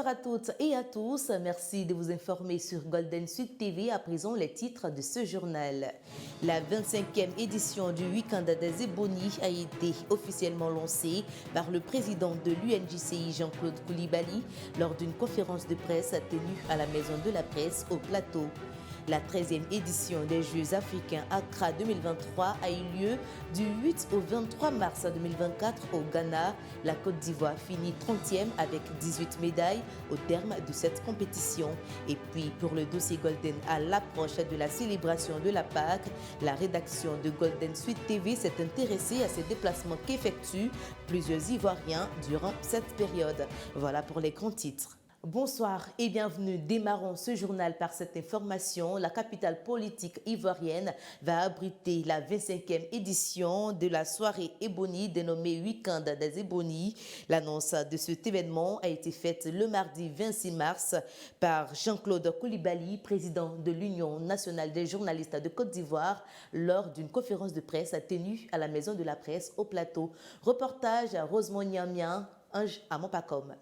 Bonsoir à toutes et à tous. Merci de vous informer sur Golden Sud TV. À présent, les titres de ce journal. La 25e édition du Week-end des Ebonies a été officiellement lancée par le président de l'UNJCI, Jean-Claude Coulibaly, lors d'une conférence de presse tenue à la Maison de la Presse au Plateau. La 13e édition des Jeux africains Accra 2023 a eu lieu du 8 au 23 mars 2024 au Ghana. La Côte d'Ivoire finit 30e avec 18 médailles au terme de cette compétition. Et puis pour le dossier Golden à l'approche de la célébration de la Pâques, la rédaction de Golden Sud TV s'est intéressée à ces déplacements qu'effectuent plusieurs Ivoiriens durant cette période. Voilà pour les grands titres. Bonsoir et bienvenue. Démarrons ce journal par cette information. La capitale politique ivoirienne va abriter la 25e édition de la soirée Ebony dénommée Week-end des Ebonies. L'annonce de cet événement a été faite le mardi 26 mars par Jean-Claude Coulibaly, président de l'Union nationale des journalistes de Côte d'Ivoire, lors d'une conférence de presse tenue à la Maison de la Presse au Plateau. Reportage à Rosemont Niamien, Ange à Montpacom.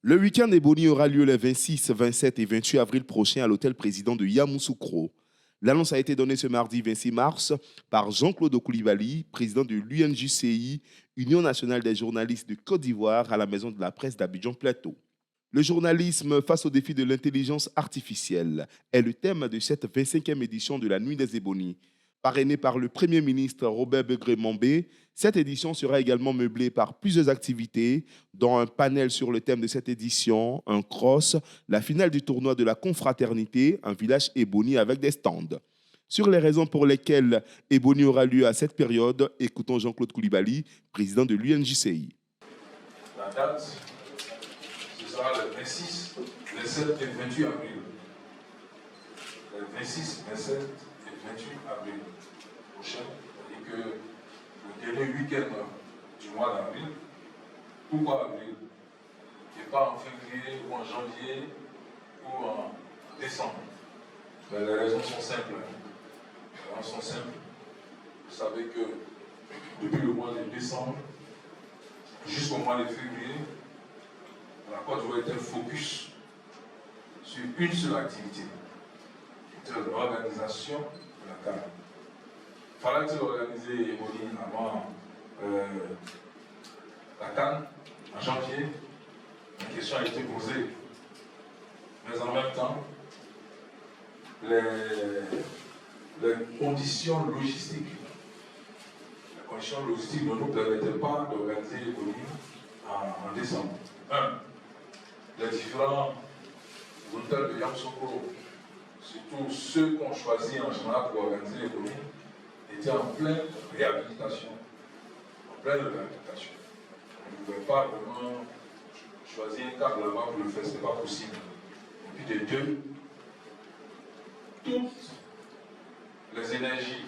Le week-end Ebony aura lieu les 26, 27 et 28 avril prochains à l'hôtel président de Yamoussoukro. L'annonce a été donnée ce mardi 26 mars par Jean-Claude Coulibaly, président de l'UNJCI, Union nationale des journalistes de Côte d'Ivoire, à la Maison de la Presse d'Abidjan Plateau. Le journalisme face au défi de l'intelligence artificielle est le thème de cette 25e édition de la Nuit des Ebonies. Parrainée par le Premier ministre Robert Begré-Mambé, cette édition sera également meublée par plusieurs activités, dont un panel sur le thème de cette édition, un cross, la finale du tournoi de la confraternité, un village Ebony avec des stands. Sur les raisons pour lesquelles Ebony aura lieu à cette période, écoutons Jean-Claude Coulibaly, président de l'UNJCI. La date, ce sera le 26, 27 et 28 avril. Le 26, 27 et 28 avril prochain, c'est-à-dire que le dernier week-end du mois d'avril. Pourquoi avril? Et pas en février ou en janvier ou en décembre. Mais les raisons sont simples. Les raisons sont simples. Vous savez que depuis le mois de décembre jusqu'au mois de février, la Côte d'Ivoire était focus sur une seule activité. C'était l'organisation de la CAN. Fallait-il organiser Ebony avant la CAN en janvier? La question a été posée. Mais en même temps, les conditions logistiques ne nous permettaient pas d'organiser Ebony en décembre. Les différents hôtels de Yamoussoukro, surtout ceux qu'on choisit en général pour organiser Ebony, étaient en pleine réhabilitation. On ne pouvait pas vraiment choisir un câble là-bas pour le faire, ce n'est pas possible. Et puis de deux, toutes les énergies,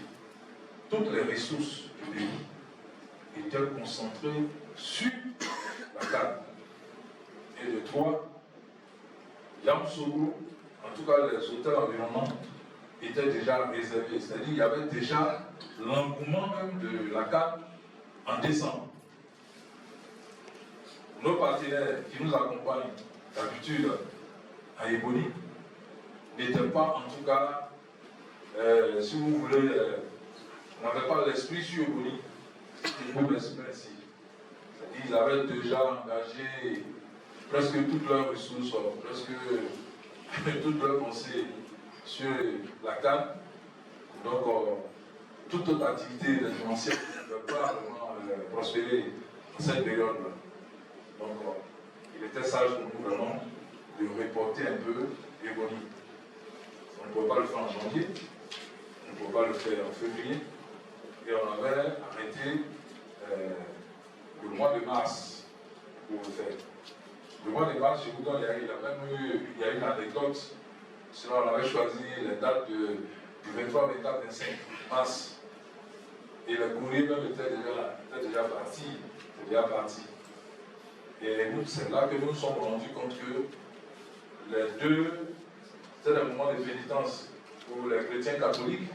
toutes les ressources du pays étaient concentrées sur la CAN. Et de trois, Yamoussoukro, en tout cas les hôtels environnants, étaient déjà réservés. C'est-à-dire qu'il y avait déjà l'engouement même de la CAN en décembre. Nos partenaires qui nous accompagnent d'habitude à Ebony n'étaient pas, en tout cas, si vous voulez, n'avaient pas l'esprit sur Ebony, ils pouvaient m'exprimer ainsi. C'est-à-dire qu'ils avaient déjà engagé presque toutes leurs ressources, presque toutes leurs pensées sur la CAN. Donc, toute autre activité financière ne peut pas vraiment prospérer dans cette période-là. Donc, il était sage pour nous vraiment de reporter un peu Ebony. On ne peut pas le faire en janvier, on ne peut pas le faire en février, et on avait arrêté le mois de mars pour le faire. Le mois de mars, je vous donne, il y a eu une anecdote. Sinon, on avait choisi les dates du 23, 24, 25 mars. Et le courrier même était déjà parti. Et nous, c'est là que nous nous sommes rendus compte que les deux, c'était un moment de pénitence pour les chrétiens catholiques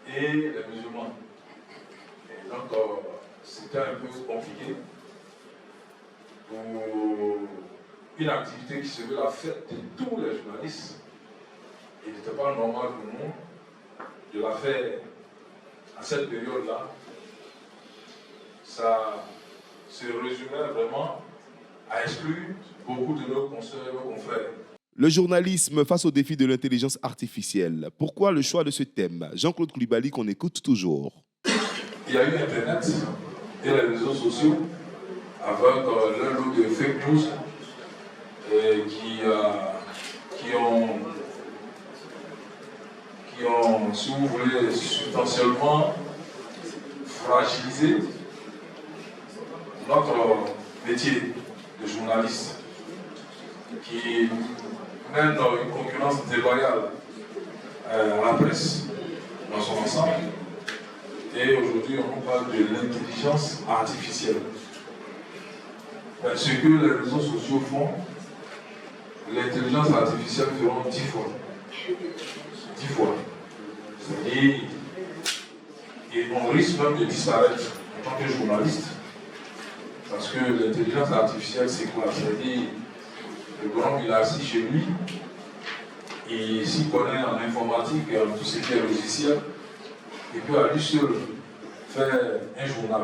et les musulmans. Et donc, c'était un peu compliqué pour une activité qui serait la fête de tous les journalistes. Il n'était pas normal pour nous de la faire à cette période-là. Ça se résumait vraiment à exclure beaucoup de nos consoeurs et nos confrères. Le journalisme face au défi de l'intelligence artificielle. Pourquoi le choix de ce thème? Jean-Claude Koulibaly, qu'on écoute toujours. Il y a eu Internet et les réseaux sociaux avec leur lot de fake news qui ont, si vous voulez, substantiellement fragilisé notre métier de journaliste, qui mène une concurrence déloyale à la presse dans son ensemble. Et aujourd'hui, on nous parle de l'intelligence artificielle. Ce que les réseaux sociaux font, l'intelligence artificielle feront 10 fois. 10 fois. C'est-à-dire, on risque même de disparaître en tant que journaliste. Parce que l'intelligence artificielle, c'est quoi? C'est-à-dire, le bonhomme, il est assis chez lui, il s'y connaît en informatique et en tout ce qui est logiciel. Il peut à lui seul faire un journal.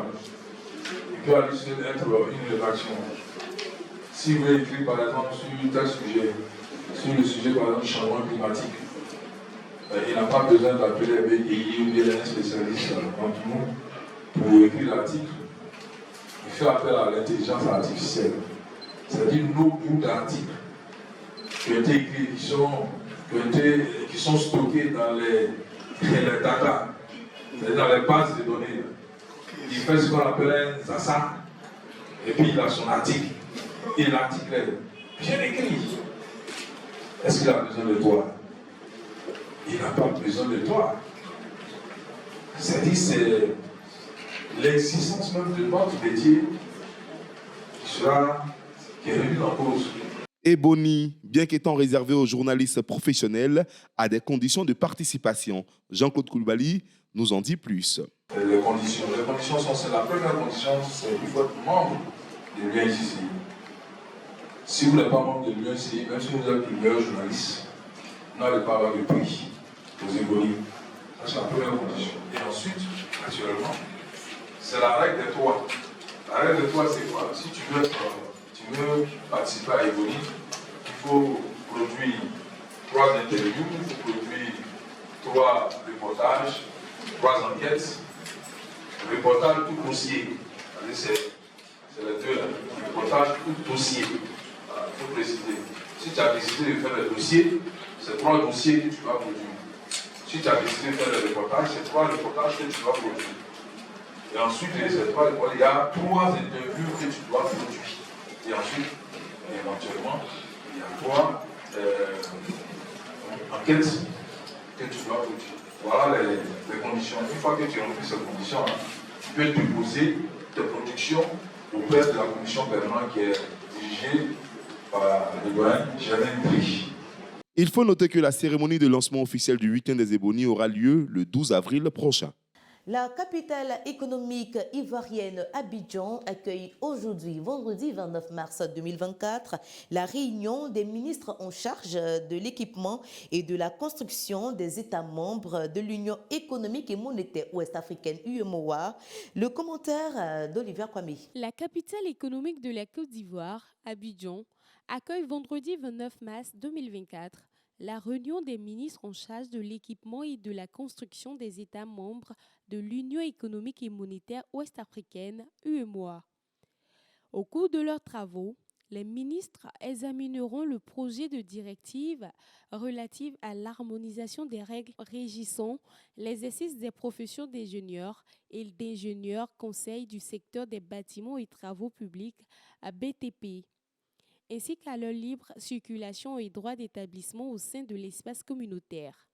Il peut à lui seul être une rédaction. S'il veut écrire par exemple sur tel sujet, sur le sujet par exemple du changement climatique, il n'a pas besoin d'appeler un BDI ou bien un spécialiste entre nous pour écrire l'article. Il fait appel à l'intelligence artificielle. C'est-à-dire nos bouts d'articles qui ont été écrits, qui sont stockés dans les data, c'est-à-dire dans les bases de données. Il fait ce qu'on appelle un ZASA, et puis il a son article. Et l'article est bien écrit. Est-ce qu'il a besoin de toi? Il n'a pas besoin de toi. C'est-à-dire c'est l'existence même de notre métier qui est remise en cause. Ebony, bien qu'étant réservé aux journalistes professionnels, a des conditions de participation. Jean-Claude Koulibaly nous en dit plus. Les conditions sont celles. La première condition, c'est qu'il faut être membre de l'UNJCI. Si vous n'êtes pas membre de l'UNJCI, même si vous êtes le meilleur journaliste, vous n'allez pas avoir de prix aux Ebony. Ça, c'est la première condition. Et ensuite, naturellement, c'est la règle des trois. La règle des trois, c'est quoi? Si tu veux participer à Ebony, il faut produire 3 interviews, il faut produire 3 reportages, 3 enquêtes. Reportage tout dossier. C'est les deux là. Reportage tout dossier. Il faut préciser. Si tu as décidé de faire le dossier, c'est 3 dossiers que tu vas produire. Si tu as décidé de faire le reportage, c'est 3 reportages que tu vas produire. Et ensuite, il y a 3 interviews que tu dois produire. Et ensuite, éventuellement, il y a 3 enquêtes que tu dois produire. Voilà les conditions. Une fois que tu remplis ces conditions, tu peux déposer tes productions auprès de la commission permanente qui est dirigée par le doyen Germain Dri. Il faut noter que la cérémonie de lancement officiel du Week-end des Ebony aura lieu le 12 avril prochain. La capitale économique ivoirienne Abidjan accueille aujourd'hui, vendredi 29 mars 2024, la réunion des ministres en charge de l'équipement et de la construction des États membres de l'Union économique et monétaire ouest-africaine UEMOA. Le commentaire d'Olivier Kwame. La capitale économique de la Côte d'Ivoire, Abidjan, accueille vendredi 29 mars 2024 la réunion des ministres en charge de l'équipement et de la construction des États membres de l'Union économique et monétaire ouest-africaine, UEMOA. Au cours de leurs travaux, les ministres examineront le projet de directive relative à l'harmonisation des règles régissant l'exercice des professions d'ingénieurs et d'ingénieurs conseils du secteur des bâtiments et travaux publics à BTP, ainsi qu'à leur libre circulation et droit d'établissement au sein de l'espace communautaire.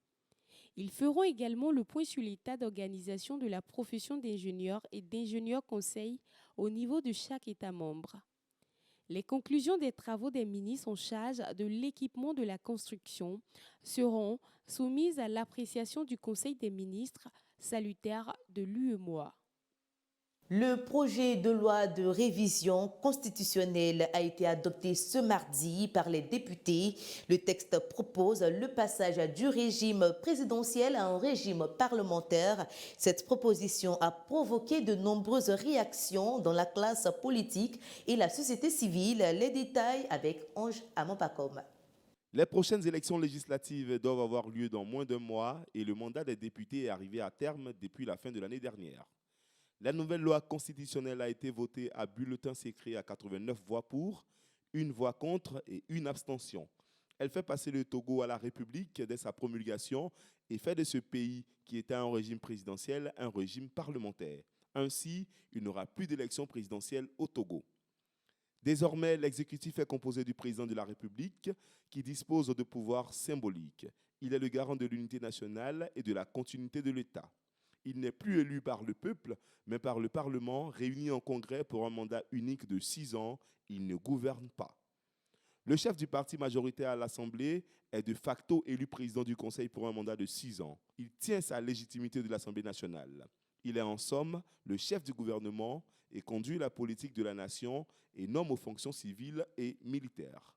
Ils feront également le point sur l'état d'organisation de la profession d'ingénieur et d'ingénieur conseil au niveau de chaque État membre. Les conclusions des travaux des ministres en charge de l'équipement de la construction seront soumises à l'appréciation du Conseil des ministres salutaires de l'UEMOA. Le projet de loi de révision constitutionnelle a été adopté ce mardi par les députés. Le texte propose le passage du régime présidentiel à un régime parlementaire. Cette proposition a provoqué de nombreuses réactions dans la classe politique et la société civile. Les détails avec Ange Amopakom. Les prochaines élections législatives doivent avoir lieu dans moins d'un mois et le mandat des députés est arrivé à terme depuis la fin de l'année dernière. La nouvelle loi constitutionnelle a été votée à bulletin secret à 89 voix pour, 1 voix contre et 1 abstention. Elle fait passer le Togo à la République dès sa promulgation et fait de ce pays, qui était un régime présidentiel, un régime parlementaire. Ainsi, il n'y aura plus d'élection présidentielle au Togo. Désormais, l'exécutif est composé du président de la République qui dispose de pouvoirs symboliques. Il est le garant de l'unité nationale et de la continuité de l'État. Il n'est plus élu par le peuple, mais par le Parlement, réuni en congrès pour un mandat unique de 6 ans. Il ne gouverne pas. Le chef du parti majoritaire à l'Assemblée est de facto élu président du Conseil pour un mandat de 6 ans. Il tient sa légitimité de l'Assemblée nationale. Il est en somme le chef du gouvernement et conduit la politique de la nation et nomme aux fonctions civiles et militaires.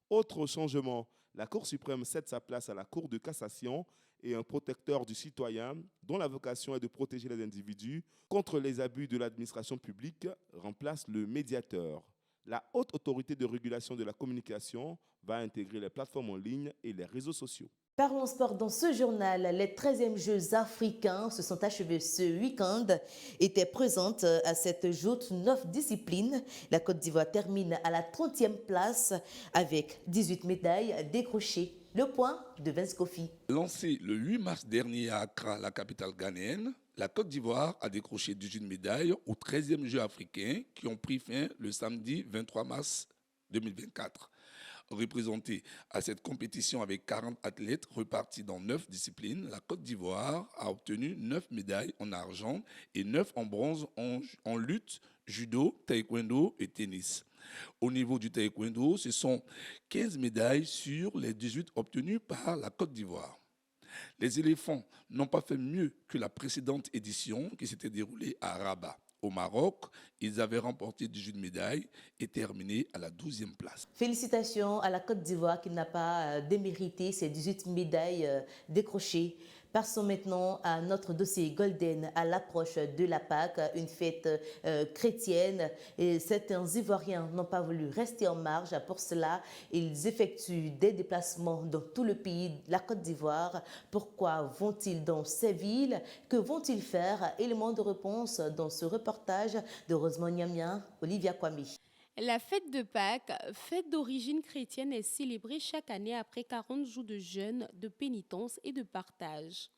Autre changement, la Cour suprême cède sa place à la Cour de cassation et un protecteur du citoyen dont la vocation est de protéger les individus contre les abus de l'administration publique remplace le médiateur. La haute autorité de régulation de la communication va intégrer les plateformes en ligne et les réseaux sociaux. Parlons sport dans ce journal. Les 13e Jeux africains se sont achevés ce week-end. Étaient présentes à cette joute 9 disciplines. La Côte d'Ivoire termine à la 30e place avec 18 médailles décrochées. Le point de Vince Kofi. Lancé le 8 mars dernier à Accra, la capitale ghanéenne, la Côte d'Ivoire a décroché 18 médailles aux 13e Jeux africains qui ont pris fin le samedi 23 mars 2024. Représentée à cette compétition avec 40 athlètes repartis dans 9 disciplines, la Côte d'Ivoire a obtenu 9 médailles en argent et 9 en bronze en lutte, judo, taekwondo et tennis. Au niveau du taekwondo, ce sont 15 médailles sur les 18 obtenues par la Côte d'Ivoire. Les éléphants n'ont pas fait mieux que la précédente édition qui s'était déroulée à Rabat. Au Maroc, ils avaient remporté 18 médailles et terminé à la 12e place. Félicitations à la Côte d'Ivoire qui n'a pas démérité ces 18 médailles décrochées. Passons maintenant à notre dossier Golden à l'approche de la Pâque, une fête chrétienne. Et certains Ivoiriens n'ont pas voulu rester en marge. Pour cela, ils effectuent des déplacements dans tout le pays, la Côte d'Ivoire. Pourquoi vont-ils dans ces villes? Que vont-ils faire? Élément de réponse dans ce reportage de Rosemont Niamien, Olivia Kwame. La fête de Pâques, fête d'origine chrétienne, est célébrée chaque année après 40 jours de jeûne, de pénitence et de partage.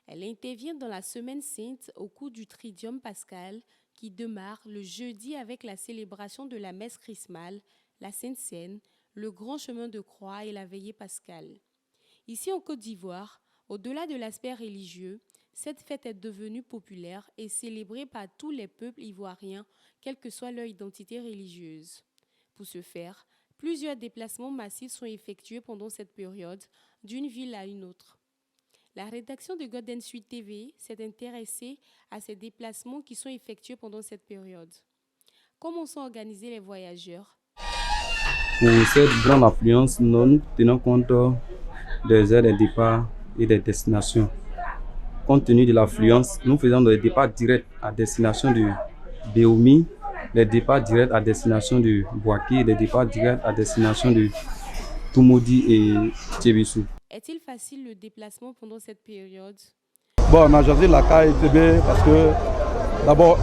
Elle intervient dans la semaine sainte au cours du Tridium pascal qui démarre le jeudi avec la célébration de la messe chrismale, la Sainte Seine, le grand chemin de croix et la veillée pascale. Ici en Côte d'Ivoire, au-delà de l'aspect religieux, cette fête est devenue populaire et célébrée par tous les peuples ivoiriens, quelle que soit leur identité religieuse. Pour ce faire, plusieurs déplacements massifs sont effectués pendant cette période, d'une ville à une autre. La rédaction de Golden Sud TV s'est intéressée à ces déplacements qui sont effectués pendant cette période. Comment sont organisés les voyageurs? Pour cette grande affluence, nous tenons compte des heures de départ et des destinations. Compte tenu de l'affluence, nous faisons des départs directs à destination de Béoumi, des départs directs à destination de Boaké, des départs directs à destination de Toumoudi et Tchébissou. Est-il facile le déplacement pendant cette période? Bon, on a choisi la KITB parce que, d'abord,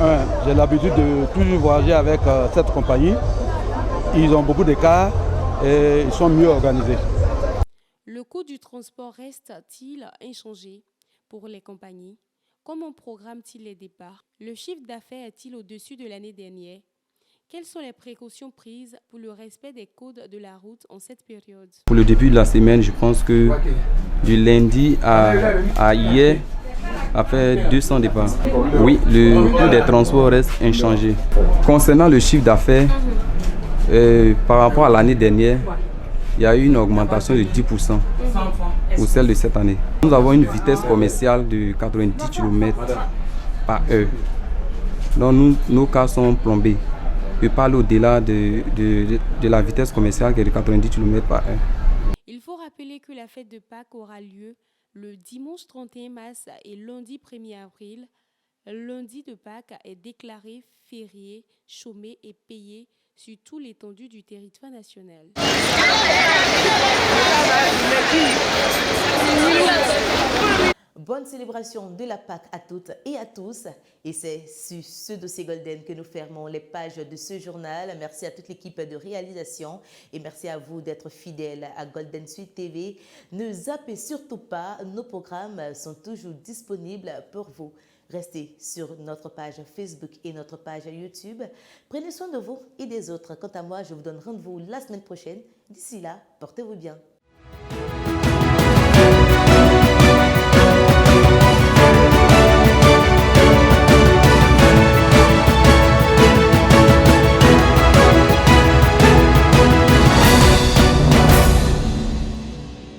j'ai l'habitude de toujours voyager avec cette compagnie. Ils ont beaucoup de cars et ils sont mieux organisés. Le coût du transport reste-t-il inchangé pour les compagnies? Comment programment-ils les départs? Le chiffre d'affaires est-il au-dessus de l'année dernière? Quelles sont les précautions prises pour le respect des codes de la route en cette période? Pour le début de la semaine, je pense que du lundi à hier, a fait 200 départs. Oui, le coût des transports reste inchangé. Concernant le chiffre d'affaires, par rapport à l'année dernière, il y a eu une augmentation de 10% pour celle de cette année. Nous avons une vitesse commerciale de 90 km par heure. Donc nos cas sont plombés. Je parle au-delà de la vitesse commerciale qui est de 90 km/h. Il faut rappeler que la fête de Pâques aura lieu le dimanche 31 mars et lundi 1er avril. Lundi de Pâques est déclaré férié, chômé et payé sur tout l'étendue du territoire national. Bonne célébration de la Pâques à toutes et à tous. Et c'est sur ce dossier Golden que nous fermons les pages de ce journal. Merci à toute l'équipe de réalisation et merci à vous d'être fidèles à Golden Sud TV. Ne zappez surtout pas, nos programmes sont toujours disponibles pour vous. Restez sur notre page Facebook et notre page YouTube. Prenez soin de vous et des autres. Quant à moi, je vous donne rendez-vous la semaine prochaine. D'ici là, portez-vous bien.